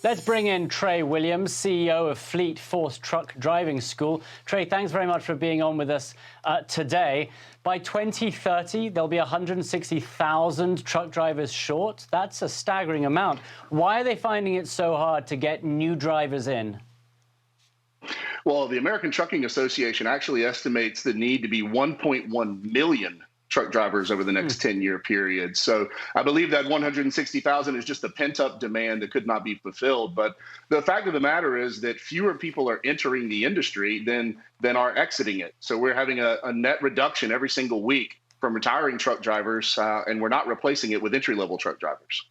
Let's bring in Trey Williams, CEO of FleetForce Truck Driving School. Trey, thanks very much for being on with us today. By 2030, there'll be 160,000 truck drivers short. That's a staggering amount. Why are they finding it so hard to get new drivers in? Well, the American Trucking Association actually estimates the need to be 1.1 million truck drivers over the next 10-year period. So I believe that 160,000 is just a pent-up demand that could not be fulfilled. But the fact of the matter is that fewer people are entering the industry than are exiting it. So we're having a net reduction every single week from retiring truck drivers, and we're not replacing it with entry-level truck drivers.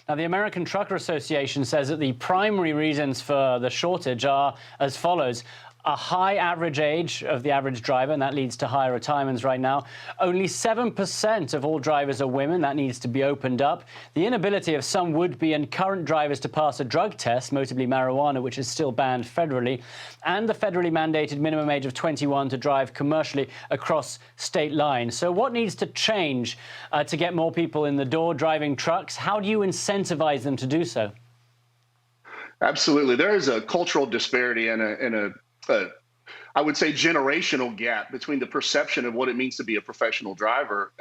Now, the American Trucker Association says that the primary reasons for the shortage are as follows. A high average age of the average driver, and that leads to higher retirements right now. Only 7% of all drivers are women. That needs to be opened up. The inability of some would-be and current drivers to pass a drug test, notably marijuana, which is still banned federally, and the federally mandated minimum age of 21 to drive commercially across state lines. So what needs to change to get more people in the door driving trucks? How do you incentivize them to do so? Absolutely. There is a cultural disparity and I would say generational gap between the perception of what it means to be a professional driver.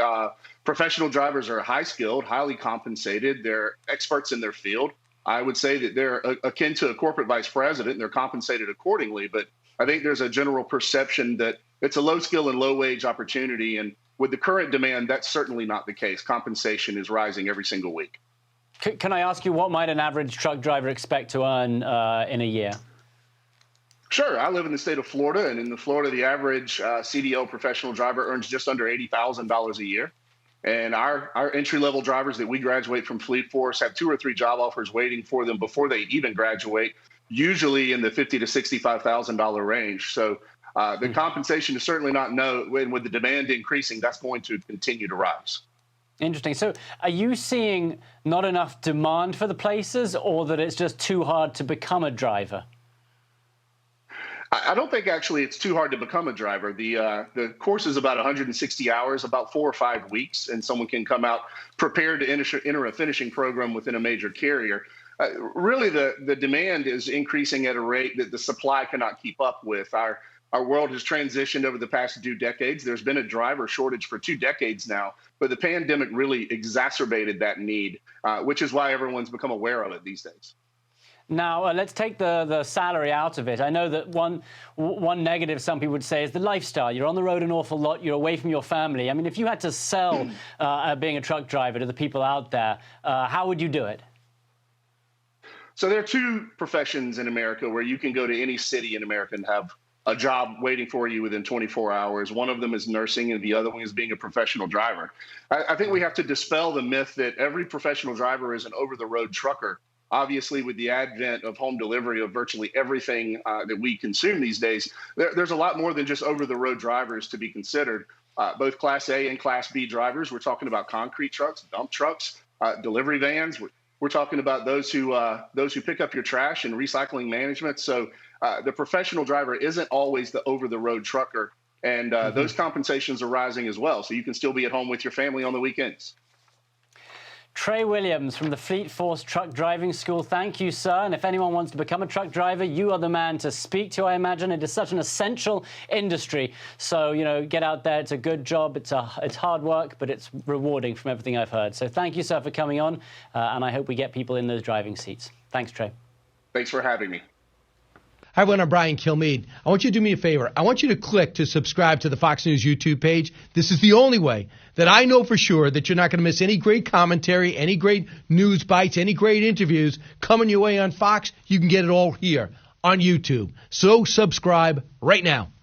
Professional drivers are high skilled, highly compensated. They're experts in their field. I would say that they're akin to a corporate vice president, and they're compensated accordingly. But I think there's a general perception that it's a low skill and low wage opportunity. And with the current demand, that's certainly not the case. Compensation is rising every single week. Can I ask you, what might an average truck driver expect to earn in a year? Sure. I live in the state of Florida, and in Florida, the average CDL professional driver earns just under $80,000 a year. And our entry-level drivers that we graduate from FleetForce have 2 or 3 job offers waiting for them before they even graduate, usually in the $50,000 to $65,000 range. So the compensation is certainly not no. With the demand increasing, that's going to continue to rise. Interesting. So are you seeing not enough demand for the places, or that it's just too hard to become a driver? I don't think actually it's too hard to become a driver. The course is about 160 hours, about 4 or 5 weeks, and someone can come out prepared to enter a finishing program within a major carrier. Really, the demand is increasing at a rate that the supply cannot keep up with. Our world has transitioned over the past 2 decades. There's been a driver shortage for 2 decades now, but the pandemic really exacerbated that need, which is why everyone's become aware of it these days. Now, let's take the salary out of it. I know that one negative some people would say is the lifestyle. You're on the road an awful lot. You're away from your family. I mean, if you had to sell being a truck driver to the people out there, how would you do it? So there are 2 professions in America where you can go to any city in America and have a job waiting for you within 24 hours. One of them is nursing, and the other one is being a professional driver. I think we have to dispel the myth that every professional driver is an over-the-road trucker. Obviously, with the advent of home delivery of virtually everything that we consume these days, there's a lot more than just over-the-road drivers to be considered. Both Class A and Class B drivers. We're talking about concrete trucks, dump trucks, delivery vans. We're talking about those who pick up your trash and recycling management. So the professional driver isn't always the over-the-road trucker, and those compensations are rising as well. So you can still be at home with your family on the weekends. Trey Williams from the FleetForce Truck Driving School. Thank you, sir. And if anyone wants to become a truck driver, you are the man to speak to, I imagine. It is such an essential industry. So, get out there. It's a good job. It's hard work, but it's rewarding from everything I've heard. So thank you, sir, for coming on. And I hope we get people in those driving seats. Thanks, Trey. Thanks for having me. Hi, everyone. I'm Brian Kilmeade. I want you to do me a favor. I want you to click to subscribe to the Fox News YouTube page. This is the only way that I know for sure that you're not going to miss any great commentary, any great news bites, any great interviews coming your way on Fox. You can get it all here on YouTube. So subscribe right now.